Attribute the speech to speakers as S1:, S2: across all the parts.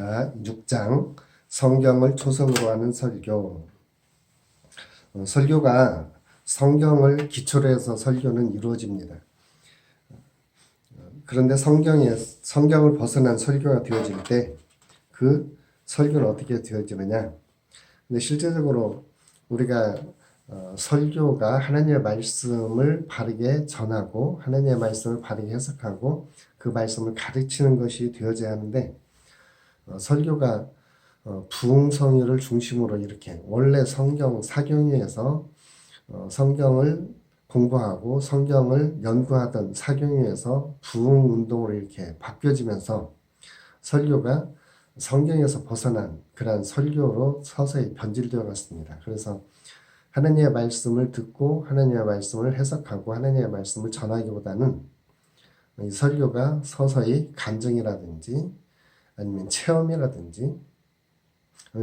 S1: 자, 6장 성경을 초성으로 하는 설교. 설교가 성경을 기초로 해서 설교는 이루어집니다. 그런데 성경을 벗어난 설교가 되어질 때 그 설교는 어떻게 되어지느냐? 근데 실제적으로 우리가 설교가 하나님의 말씀을 바르게 전하고 하나님의 말씀을 바르게 해석하고 그 말씀을 가르치는 것이 되어져야 하는데 설교가 부흥성유를 중심으로 이렇게 원래 성경 사경위에서 성경을 공부하고 성경을 연구하던 사경위에서 부흥운동으로 이렇게 바뀌어지면서 설교가 성경에서 벗어난 그러한 설교로 서서히 변질되어 갔습니다. 그래서 하나님의 말씀을 듣고 하나님의 말씀을 해석하고 하나님의 말씀을 전하기보다는 이 설교가 서서히 간증이라든지 아니면 체험이라든지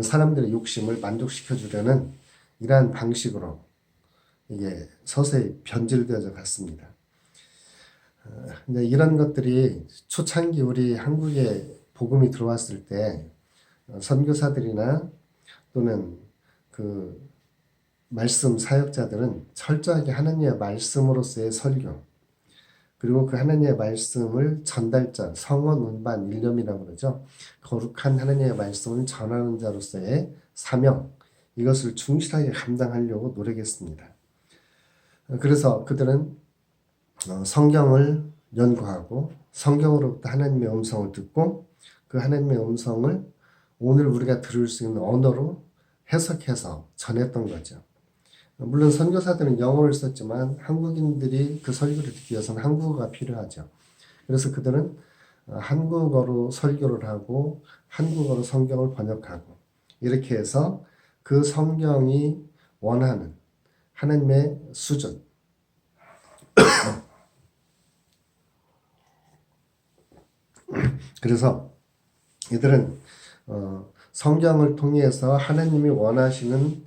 S1: 사람들의 욕심을 만족시켜 주려는 이러한 방식으로 이게 서서히 변질되어져 갔습니다. 근데 이런 것들이 초창기 우리 한국에 복음이 들어왔을 때 선교사들이나 또는 그 말씀 사역자들은 철저하게 하나님의 말씀으로서의 설교 그리고 그 하나님의 말씀을 전달자, 성원, 운반, 일념이라고 그러죠. 거룩한 하나님의 말씀을 전하는 자로서의 사명, 이것을 충실하게 감당하려고 노력했습니다. 그래서 그들은 성경을 연구하고 성경으로부터 하나님의 음성을 듣고 그 하나님의 음성을 오늘 우리가 들을 수 있는 언어로 해석해서 전했던 거죠. 물론 선교사들은 영어를 썼지만 한국인들이 그 설교를 듣기 위해서는 한국어가 필요하죠. 그래서 그들은 한국어로 설교를 하고 한국어로 성경을 번역하고 이렇게 해서 그 성경이 원하는 하나님의 수준 그래서 이들은 성경을 통해서 하나님이 원하시는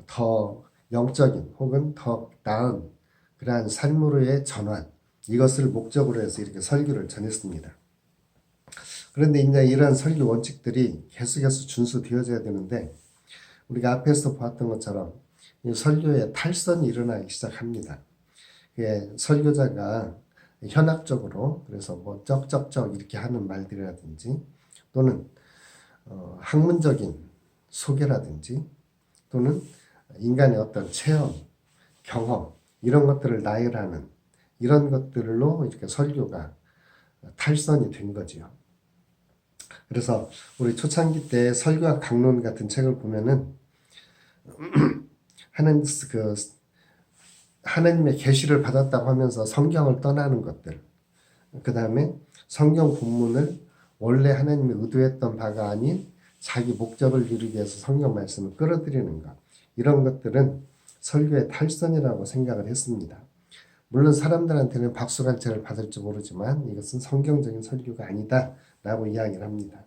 S1: 더 영적인 혹은 더 나은 그러한 삶으로의 전환 이것을 목적으로 해서 이렇게 설교를 전했습니다. 그런데 이제 이러한 설교 원칙들이 계속해서 준수되어져야 되는데 우리가 앞에서 보았던 것처럼 이 설교에 탈선이 일어나기 시작합니다. 설교자가 현학적으로 그래서 뭐 쩍쩍쩍 이렇게 하는 말들이라든지 또는 학문적인 소개라든지 또는 인간의 어떤 체험, 경험 이런 것들을 나열하는 이런 것들로 이렇게 설교가 탈선이 된 거지요. 그래서 우리 초창기 때 설교와 강론 같은 책을 보면은 하나님의 계시를 받았다고 하면서 성경을 떠나는 것들, 그 다음에 성경 본문을 원래 하나님이 의도했던 바가 아닌 자기 목적을 이루기 위해서 성경 말씀을 끌어들이는 것, 이런 것들은 설교의 탈선이라고 생각을 했습니다. 물론 사람들한테는 박수갈채를 받을지 모르지만 이것은 성경적인 설교가 아니다라고 이야기를 합니다.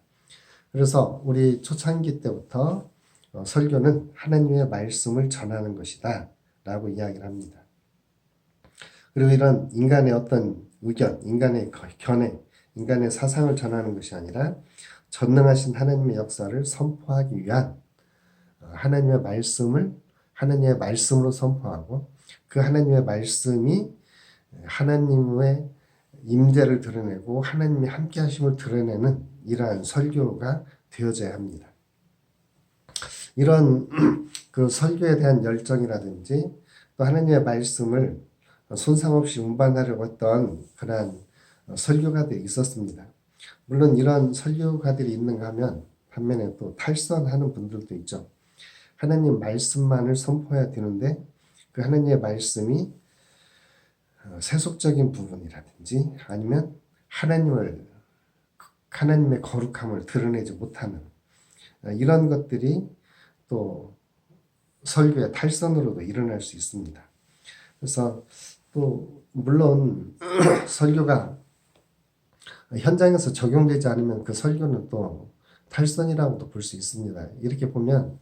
S1: 그래서 우리 초창기 때부터 설교는 하나님의 말씀을 전하는 것이다 라고 이야기를 합니다. 그리고 이런 인간의 어떤 의견, 인간의 견해, 인간의 사상을 전하는 것이 아니라 전능하신 하나님의 역사를 선포하기 위한 하나님의 말씀을 하나님의 말씀으로 선포하고 그 하나님의 말씀이 하나님의 임재를 드러내고 하나님의 함께 하심을 드러내는 이러한 설교가 되어져야 합니다. 이런 그 설교에 대한 열정이라든지 또 하나님의 말씀을 손상 없이 운반하려고 했던 그러한 설교가들이 있었습니다. 물론 이런 설교가들이 있는가 하면 반면에 또 탈선하는 분들도 있죠. 하나님 말씀만을 선포해야 되는데 그 하나님의 말씀이 세속적인 부분이라든지 아니면 하나님의 거룩함을 드러내지 못하는 이런 것들이 또 설교의 탈선으로도 일어날 수 있습니다. 그래서 또 물론 설교가 현장에서 적용되지 않으면 그 설교는 또 탈선이라고도 볼 수 있습니다. 이렇게 보면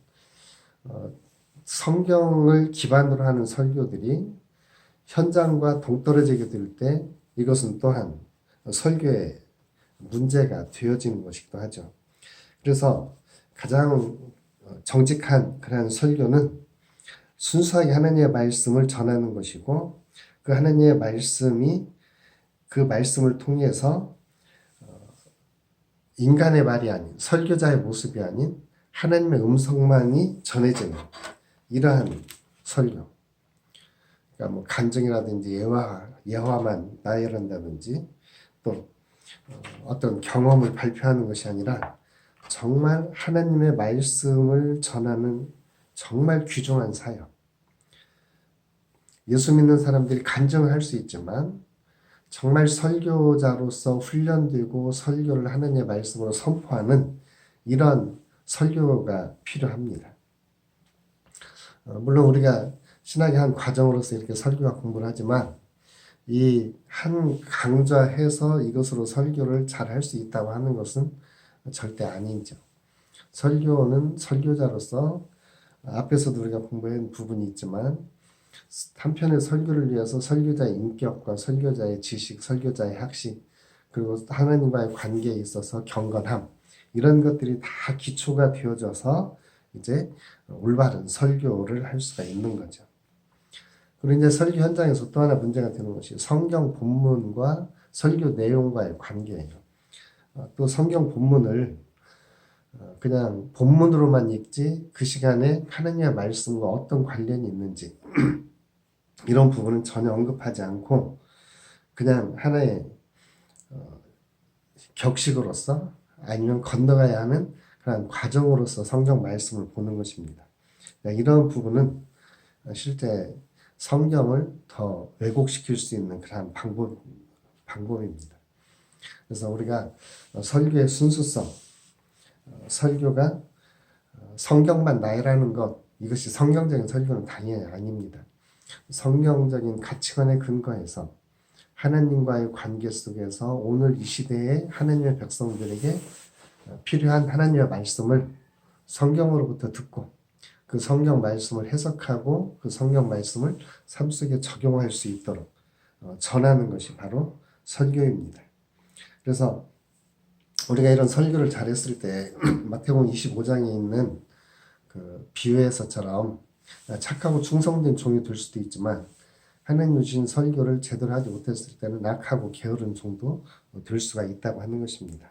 S1: 성경을 기반으로 하는 설교들이 현장과 동떨어지게 될 때 이것은 또한 설교의 문제가 되어지는 것이기도 하죠. 그래서 가장 정직한 그런 설교는 순수하게 하나님의 말씀을 전하는 것이고, 그 하나님의 말씀이 그 말씀을 통해서 인간의 말이 아닌, 설교자의 모습이 아닌 하나님의 음성만이 전해지는 이러한 설교. 그러니까 뭐 간증이라든지 예화만 나열한다든지 또 어떤 경험을 발표하는 것이 아니라 정말 하나님의 말씀을 전하는 정말 귀중한 사역. 예수 믿는 사람들이 간증을 할 수 있지만 정말 설교자로서 훈련되고 설교를 하나님의 말씀으로 선포하는 이런 설교가 필요합니다. 물론 우리가 신학의 한 과정으로서 이렇게 설교와 공부를 하지만 이 한 강좌해서 이것으로 설교를 잘 할 수 있다고 하는 것은 절대 아니죠. 설교는 설교자로서 앞에서도 우리가 공부한 부분이 있지만 한편의 설교를 위해서 설교자의 인격과 설교자의 지식, 설교자의 학식, 그리고 하나님과의 관계에 있어서 경건함, 이런 것들이 다 기초가 되어져서 이제 올바른 설교를 할 수가 있는 거죠. 그리고 이제 설교 현장에서 또 하나 문제가 되는 것이 성경 본문과 설교 내용과의 관계예요. 또 성경 본문을 그냥 본문으로만 읽지 그 시간에 하나님의 말씀과 어떤 관련이 있는지 이런 부분은 전혀 언급하지 않고 그냥 하나의 격식으로서 아니면 건너가야 하는 그런 과정으로서 성경 말씀을 보는 것입니다. 이런 부분은 실제 성경을 더 왜곡시킬 수 있는 그런 방법입니다. 그래서 우리가 설교의 순수성, 설교가 성경만 나열하는 것, 이것이 성경적인 설교는 당연히 아닙니다. 성경적인 가치관에 근거해서 하나님과의 관계 속에서 오늘 이 시대에 하나님의 백성들에게 필요한 하나님의 말씀을 성경으로부터 듣고 그 성경 말씀을 해석하고 그 성경 말씀을 삶 속에 적용할 수 있도록 전하는 것이 바로 설교입니다. 그래서 우리가 이런 설교를 잘했을 때 마태복음 25장에 있는 그 비유에서처럼 착하고 충성된 종이 될 수도 있지만 하나님 주신 설교를 제대로 하지 못했을 때는 악하고 게으른 종도 될 수가 있다고 하는 것입니다.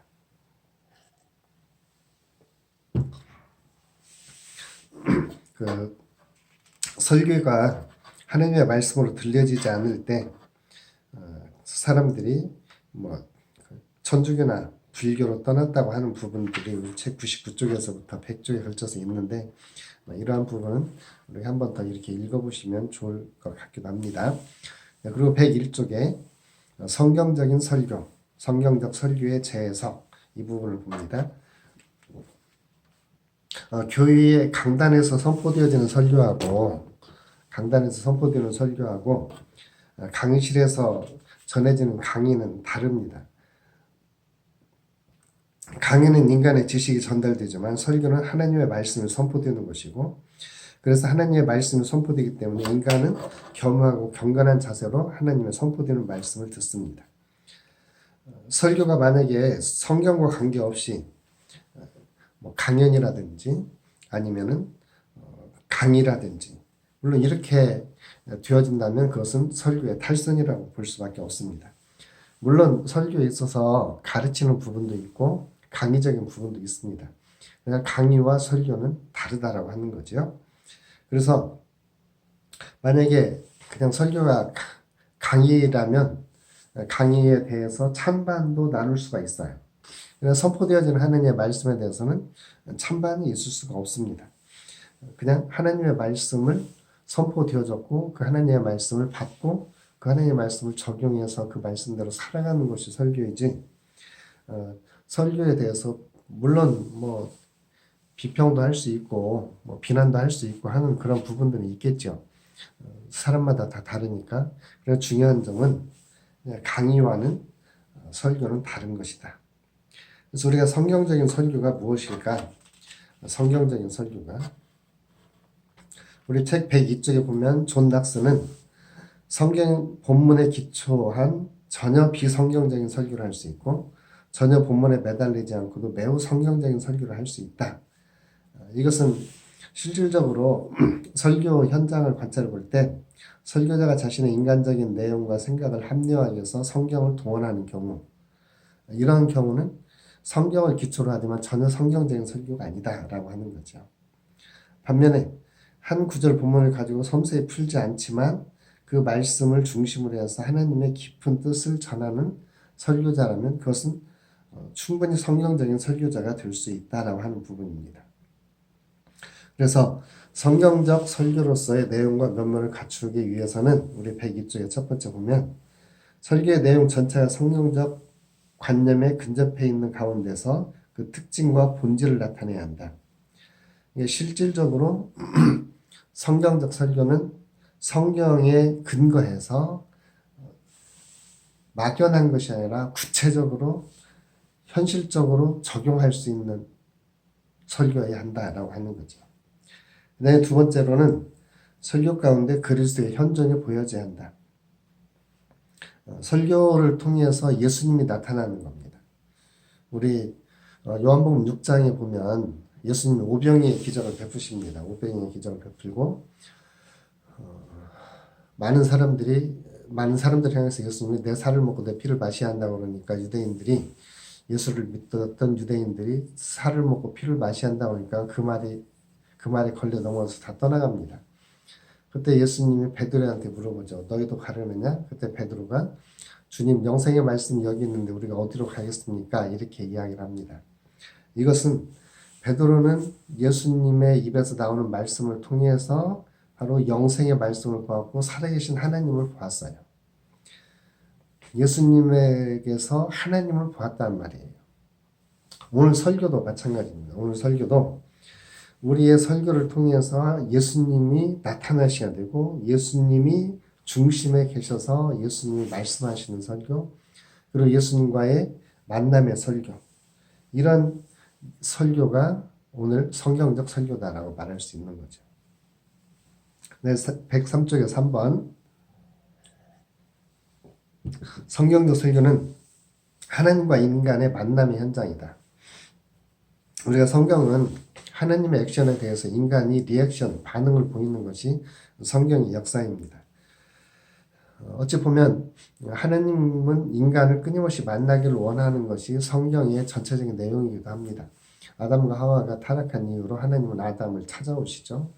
S1: 그 설교가 하나님의 말씀으로 들려지지 않을 때 사람들이 뭐 천주교나 불교로 떠났다고 하는 부분들이 우리 책 99쪽에서부터 100쪽에 걸쳐서 있는데 이러한 부분은 우리 한 번 더 이렇게 읽어보시면 좋을 것 같기도 합니다. 그리고 101쪽에 성경적인 설교, 성경적 설교의 재해석 이 부분을 봅니다. 교회의 강단에서 선포되어지는 설교하고 강의실에서 전해지는 강의는 다릅니다. 강의는 인간의 지식이 전달되지만 설교는 하나님의 말씀이 선포되는 것이고 그래서 하나님의 말씀이 선포되기 때문에 인간은 겸허하고 경건한 자세로 하나님의 선포되는 말씀을 듣습니다. 설교가 만약에 성경과 관계없이 뭐 강연이라든지 아니면은 강의라든지 물론 이렇게 되어진다면 그것은 설교의 탈선이라고 볼 수밖에 없습니다. 물론 설교에 있어서 가르치는 부분도 있고 강의적인 부분도 있습니다. 그러니까 강의와 설교는 다르다라고 하는 거죠. 그래서 만약에 그냥 설교가 강의라면 강의에 대해서 찬반도 나눌 수가 있어요. 그래서 선포되어지는 하나님의 말씀에 대해서는 찬반이 있을 수가 없습니다. 그냥 하나님의 말씀을 선포되어졌고 그 하나님의 말씀을 받고 그 하나님의 말씀을 적용해서 그 말씀대로 살아가는 것이 설교이지 설교에 대해서 물론 뭐 비평도 할 수 있고 뭐 비난도 할 수 있고 하는 그런 부분들이 있겠죠. 사람마다 다 다르니까. 그래서 중요한 점은 강의와는 설교는 다른 것이다. 그래서 우리가 성경적인 설교가 무엇일까? 성경적인 설교가 우리 책 102쪽에 보면 존 낙스는 성경 본문에 기초한 전혀 비성경적인 설교를 할 수 있고 전혀 본문에 매달리지 않고도 매우 성경적인 설교를 할 수 있다. 이것은 실질적으로 설교 현장을 관찰해 볼 때 설교자가 자신의 인간적인 내용과 생각을 합리화하기 위해서 성경을 동원하는 경우, 이러한 경우는 성경을 기초로 하지만 전혀 성경적인 설교가 아니다라고 하는 거죠. 반면에 한 구절 본문을 가지고 섬세히 풀지 않지만 그 말씀을 중심으로 해서 하나님의 깊은 뜻을 전하는 설교자라면 그것은 충분히 성경적인 설교자가 될 수 있다라고 하는 부분입니다. 그래서 성경적 설교로서의 내용과 면모를 갖추기 위해서는 우리 102쪽의 첫 번째 보면 설교의 내용 전체가 성경적 관념에 근접해 있는 가운데서 그 특징과 본질을 나타내야 한다. 이게 실질적으로 성경적 설교는 성경에 근거해서 막연한 것이 아니라 구체적으로 현실적으로 적용할 수 있는 설교해야 한다라고 하는 거죠. 그다음에 두 번째로는 설교 가운데 그리스도의 현존이 보여져야 한다. 설교를 통해서 예수님이 나타나는 겁니다. 우리 요한복음 6장에 보면 예수님이 오병이의 기적을 베푸십니다. 오병이의 기적을 베풀고 많은 사람들 향해서 예수님이 내 살을 먹고 내 피를 마셔야 한다고 그러니까 예수를 믿었던 유대인들이 살을 먹고 피를 마셔야 한다고 하니까 그 말에 걸려 넘어서 다 떠나갑니다. 그때 예수님이 베드로한테 물어보죠. 너희도 가려느냐? 그때 베드로가 주님 영생의 말씀이 여기 있는데 우리가 어디로 가겠습니까? 이렇게 이야기를 합니다. 이것은 베드로는 예수님의 입에서 나오는 말씀을 통해서 바로 영생의 말씀을 보았고 살아계신 하나님을 보았어요. 예수님에게서 하나님을 보았단 말이에요. 오늘 설교도 마찬가지입니다. 오늘 설교도 우리의 설교를 통해서 예수님이 나타나셔야 되고 예수님이 중심에 계셔서 예수님이 말씀하시는 설교, 그리고 예수님과의 만남의 설교, 이런 설교가 오늘 성경적 설교다라고 말할 수 있는 거죠. 네, 103쪽에 3번 성경적 설교는 하나님과 인간의 만남의 현장이다. 우리가 성경은 하나님의 액션에 대해서 인간이 리액션, 반응을 보이는 것이 성경의 역사입니다. 어찌 보면 하나님은 인간을 끊임없이 만나기를 원하는 것이 성경의 전체적인 내용이기도 합니다. 아담과 하와가 타락한 이후로 하나님은 아담을 찾아오시죠.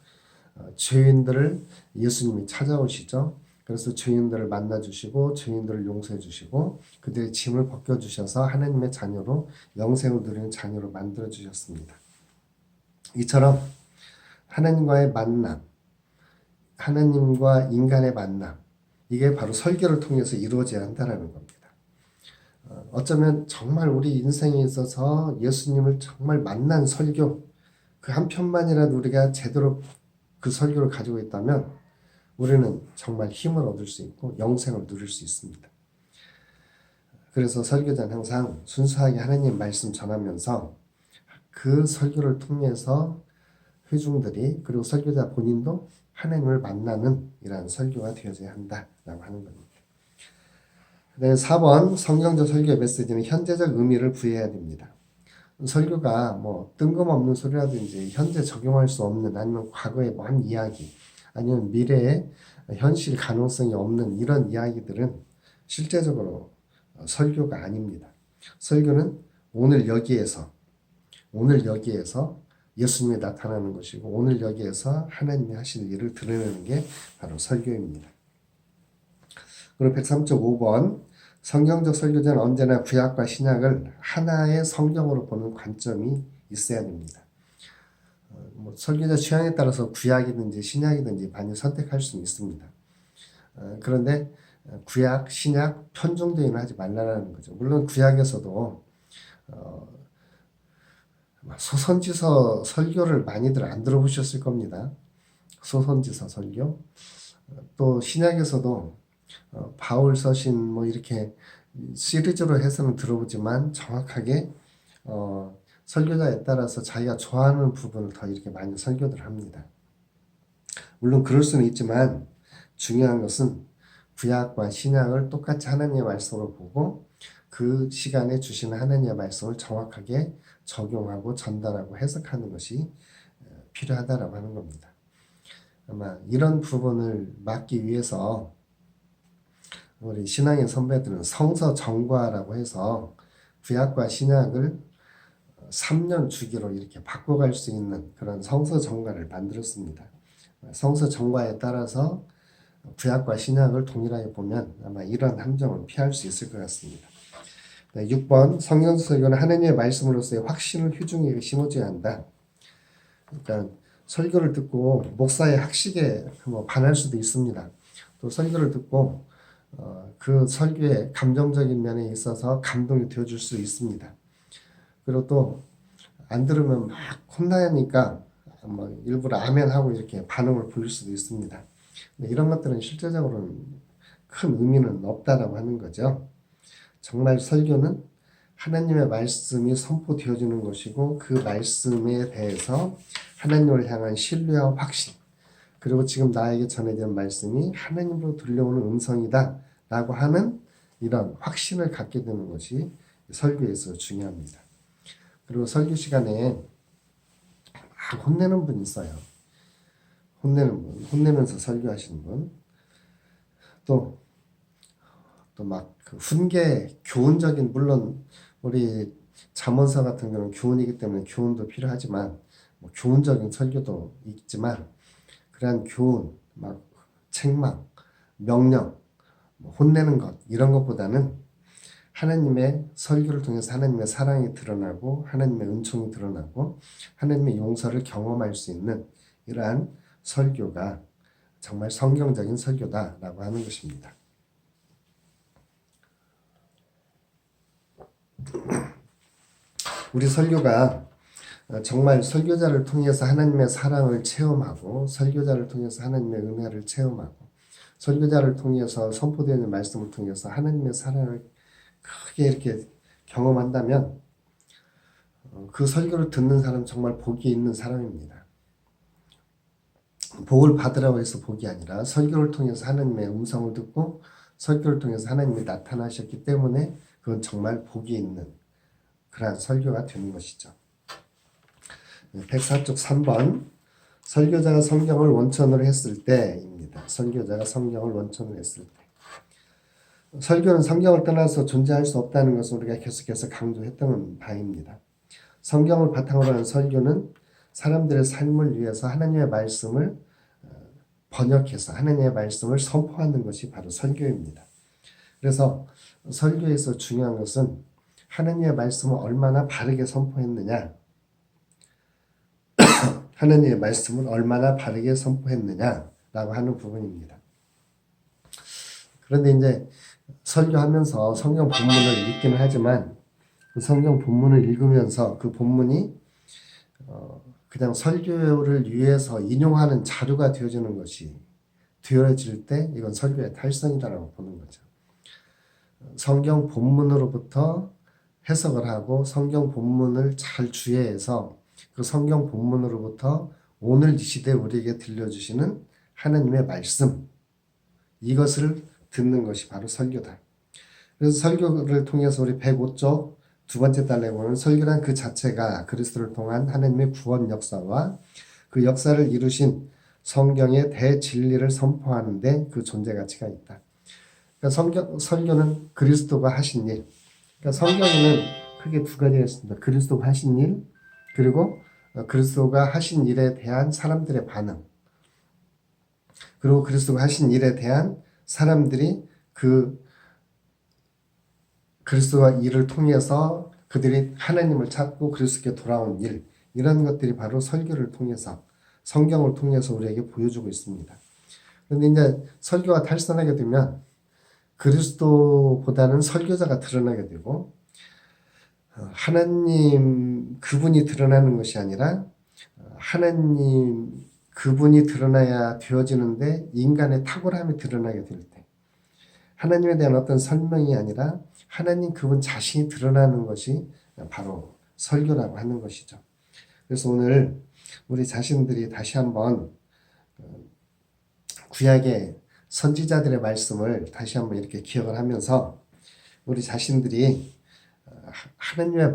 S1: 죄인들을 예수님이 찾아오시죠. 그래서 죄인들을 만나주시고 죄인들을 용서해 주시고 그들의 짐을 벗겨주셔서 하나님의 자녀로 영생을 누리는 자녀로 만들어 주셨습니다. 이처럼 하나님과의 만남, 하나님과 인간의 만남, 이게 바로 설교를 통해서 이루어져야 한다는 겁니다. 어쩌면 정말 우리 인생에 있어서 예수님을 정말 만난 설교, 그 한 편만이라도 우리가 제대로 그 설교를 가지고 있다면 우리는 정말 힘을 얻을 수 있고 영생을 누릴 수 있습니다. 그래서 설교자는 항상 순수하게 하나님 말씀 전하면서 그 설교를 통해서 회중들이 그리고 설교자 본인도 하나님을 만나는 이러한 설교가 되어져야 한다라고 하는 겁니다. 그다음에 4번 성경적 설교의 메시지는 현재적 의미를 부여해야 됩니다. 설교가 뭐 뜬금없는 소리라든지 현재 적용할 수 없는 아니면 과거의 먼 이야기 아니면 미래의 현실 가능성이 없는 이런 이야기들은 실제적으로 설교가 아닙니다. 설교는 오늘 여기에서 예수님이 나타나는 것이고 오늘 여기에서 하나님이 하시는 일을 드러내는 게 바로 설교입니다. 그리고 103.5번 성경적 설교자는 언제나 구약과 신약을 하나의 성경으로 보는 관점이 있어야 됩니다. 설교자 취향에 따라서 구약이든지 신약이든지 많이 선택할 수는 있습니다. 그런데 구약, 신약 편중대회는 하지 말라는 거죠. 물론 구약에서도 소선지서 설교를 많이들 안 들어보셨을 겁니다. 소선지서 설교. 또 신약에서도 바울 서신 뭐 이렇게 시리즈로 해서는 들어보지만 정확하게 설교자에 따라서 자기가 좋아하는 부분을 더 이렇게 많이 설교를 합니다. 물론 그럴 수는 있지만 중요한 것은 구약과 신약을 똑같이 하나님의 말씀으로 보고 그 시간에 주시는 하나님의 말씀을 정확하게 적용하고 전달하고 해석하는 것이 필요하다라고 하는 겁니다. 아마 이런 부분을 막기 위해서 우리 신앙의 선배들은 성서 정과라고 해서 구약과 신약을 3년 주기로 이렇게 바꿔갈 수 있는 그런 성서 정과를 만들었습니다. 성서 정과에 따라서 구약과 신약을 동일하게 보면 아마 이런 함정을 피할 수 있을 것 같습니다. 6번 성경 설교는 하나님의 말씀으로서의 확신을 휴중에게 심어줘야 한다. 그러니까 설교를 듣고 목사의 학식에 반할 수도 있습니다. 또 설교를 듣고 그 설교의 감정적인 면에 있어서 감동이 되어줄 수 있습니다. 그리고 또 안 들으면 막 혼나니까 일부러 아멘 하고 이렇게 반응을 보일 수도 있습니다. 이런 것들은 실제적으로는 큰 의미는 없다라고 하는 거죠. 정말 설교는 하나님의 말씀이 선포되어지는 것이고 그 말씀에 대해서 하나님을 향한 신뢰와 확신, 그리고 지금 나에게 전해지는 말씀이 하나님으로 들려오는 음성이다 라고 하는 이런 확신을 갖게 되는 것이 설교에서 중요합니다. 그리고 설교 시간에 막 혼내는 분 있어요. 혼내면서 설교하시는 분. 또 막 그 훈계, 교훈적인, 물론 우리 잠언서 같은 경우는 교훈이기 때문에 교훈도 필요하지만 교훈적인 설교도 있지만 그러한 교훈, 막 책망, 명령, 혼내는 것 이런 것보다는 하나님의 설교를 통해서 하나님의 사랑이 드러나고 하나님의 은총이 드러나고 하나님의 용서를 경험할 수 있는 이러한 설교가 정말 성경적인 설교다라고 하는 것입니다. 우리 설교가 정말 설교자를 통해서 하나님의 사랑을 체험하고 설교자를 통해서 하나님의 은혜를 체험하고 설교자를 통해서 선포되는 말씀을 통해서 하나님의 사랑을 크게 이렇게 경험한다면 그 설교를 듣는 사람 정말 복이 있는 사람입니다. 복을 받으라고 해서 복이 아니라 설교를 통해서 하나님의 음성을 듣고 설교를 통해서 하나님이 나타나셨기 때문에 그건 정말 복이 있는 그러한 설교가 되는 것이죠. 104쪽 3번 설교자가 성경을 원천으로 했을 때입니다. 설교자가 성경을 원천으로 했을 때. 설교는 성경을 떠나서 존재할 수 없다는 것을 우리가 계속해서 강조했던 바입니다. 성경을 바탕으로 하는 설교는 사람들의 삶을 위해서 하나님의 말씀을 번역해서 하나님의 말씀을 선포하는 것이 바로 설교입니다. 그래서 설교에서 중요한 것은 하나님의 말씀을 얼마나 바르게 선포했느냐, 하나님의 말씀을 얼마나 바르게 선포했느냐라고 하는 부분입니다. 그런데 이제 설교하면서 성경 본문을 읽기는 하지만 그 성경 본문을 읽으면서 그 본문이 그냥 설교를 위해서 인용하는 자료가 되어지는 것이 되어질 때 이건 설교의 탈선이다라고 보는 거죠. 성경 본문으로부터 해석을 하고 성경 본문을 잘 주의해서 그 성경 본문으로부터 오늘 이 시대 우리에게 들려주시는 하나님의 말씀, 이것을 듣는 것이 바로 설교다. 그래서 설교를 통해서 우리 105쪽 두 번째 달에 보면 설교란 그 자체가 그리스도를 통한 하나님의 구원 역사와 그 역사를 이루신 성경의 대진리를 선포하는데 그 존재 가치가 있다. 그러니까 설교는 그리스도가 하신 일. 그러니까 성경에는 크게 두 가지가 있습니다. 그리스도가 하신 일, 그리고 그리스도가 하신 일에 대한 사람들의 반응. 그리고 그리스도가 하신 일에 대한 사람들이 그 그리스도와 일을 통해서 그들이 하나님을 찾고 그리스도께 돌아온 일, 이런 것들이 바로 설교를 통해서 성경을 통해서 우리에게 보여주고 있습니다. 그런데 이제 설교가 탈선하게 되면 그리스도보다는 설교자가 드러나게 되고 하나님 그분이 드러나는 것이 아니라 하나님 그분이 드러나야 되어지는데 인간의 탁월함이 드러나게 될 때 하나님에 대한 어떤 설명이 아니라 하나님 그분 자신이 드러나는 것이 바로 설교라고 하는 것이죠. 그래서 오늘 우리 자신들이 다시 한번 구약의 선지자들의 말씀을 다시 한번 이렇게 기억을 하면서 우리 자신들이 하나님의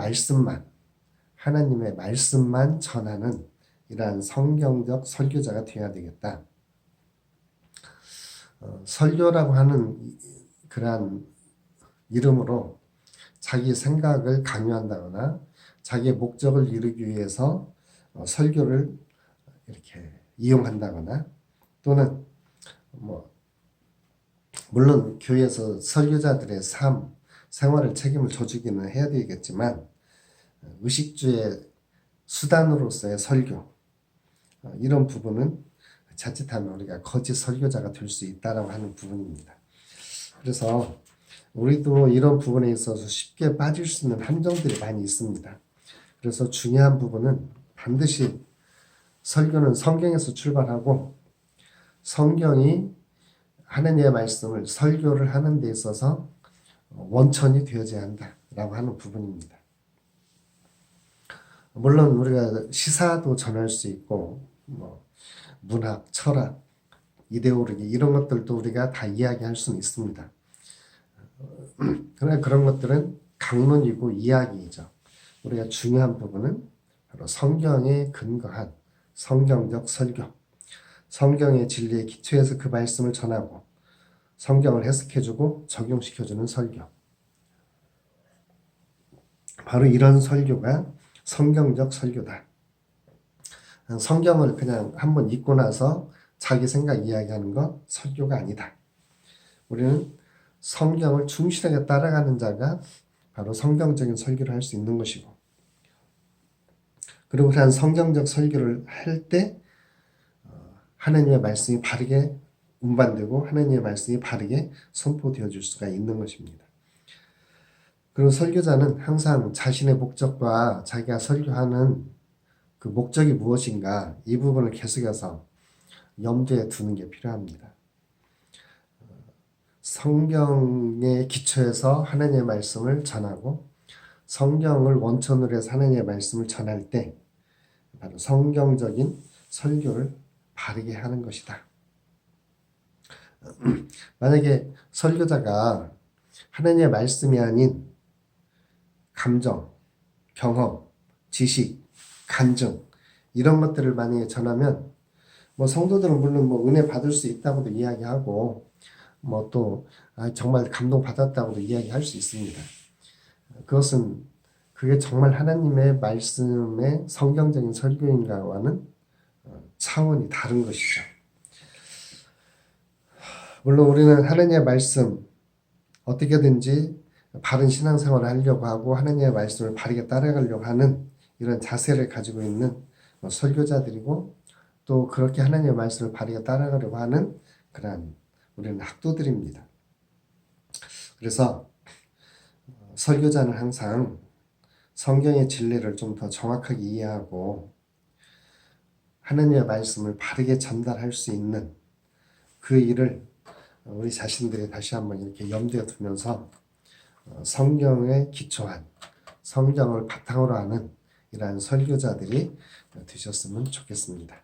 S1: 말씀만 전하는 이러한 성경적 설교자가 되어야 되겠다. 설교라고 하는 그러한 이름으로 자기 생각을 강요한다거나 자기의 목적을 이루기 위해서 설교를 이렇게 이용한다거나 또는 물론 교회에서 설교자들의 생활을 책임을 져주기는 해야 되겠지만 의식주의 수단으로서의 설교 이런 부분은 자칫하면 우리가 거짓 설교자가 될 수 있다라고 하는 부분입니다. 그래서 우리도 이런 부분에 있어서 쉽게 빠질 수 있는 함정들이 많이 있습니다. 그래서 중요한 부분은 반드시 설교는 성경에서 출발하고 성경이 하나님의 말씀을 설교를 하는 데 있어서 원천이 되어져야 한다라고 하는 부분입니다. 물론 우리가 시사도 전할 수 있고 문학, 철학, 이데올로기 이런 것들도 우리가 다 이야기할 수는 있습니다. 그러나 그런 것들은 강론이고 이야기이죠. 우리가 중요한 부분은 바로 성경에 근거한 성경적 설교, 성경의 진리에 기초해서 그 말씀을 전하고 성경을 해석해주고 적용시켜주는 설교. 바로 이런 설교가 성경적 설교다. 성경을 그냥 한번 읽고 나서 자기 생각 이야기하는 건 설교가 아니다. 우리는 성경을 충실하게 따라가는 자가 바로 성경적인 설교를 할 수 있는 것이고, 그리고 그런 성경적 설교를 할 때 하나님의 말씀이 바르게 운반되고 하나님의 말씀이 바르게 선포되어 줄 수가 있는 것입니다. 그리고 설교자는 항상 자신의 목적과 자기가 설교하는 그 목적이 무엇인가 이 부분을 계속해서 염두에 두는 게 필요합니다. 성경에 기초해서 하나님의 말씀을 전하고 성경을 원천으로 해서 하나님의 말씀을 전할 때 바로 성경적인 설교를 바르게 하는 것이다. 만약에 설교자가 하나님의 말씀이 아닌 감정, 경험, 지식, 간증 이런 것들을 만약에 전하면 성도들은 물론 은혜 받을 수 있다고도 이야기하고 또 정말 감동 받았다고도 이야기할 수 있습니다. 그게 정말 하나님의 말씀의 성경적인 설교인가와는 차원이 다른 것이죠. 물론 우리는 하나님의 말씀 어떻게든지 바른 신앙생활을 하려고 하고 하나님의 말씀을 바르게 따라가려고 하는 이런 자세를 가지고 있는 설교자들이고 또 그렇게 하나님의 말씀을 바르게 따라가려고 하는 그런 우리는 학도들입니다. 그래서 설교자는 항상 성경의 진리를 좀 더 정확하게 이해하고 하나님의 말씀을 바르게 전달할 수 있는 그 일을 우리 자신들이 다시 한번 이렇게 염두에 두면서 성경에 기초한 성경을 바탕으로 하는 이러한 설교자들이 되셨으면 좋겠습니다.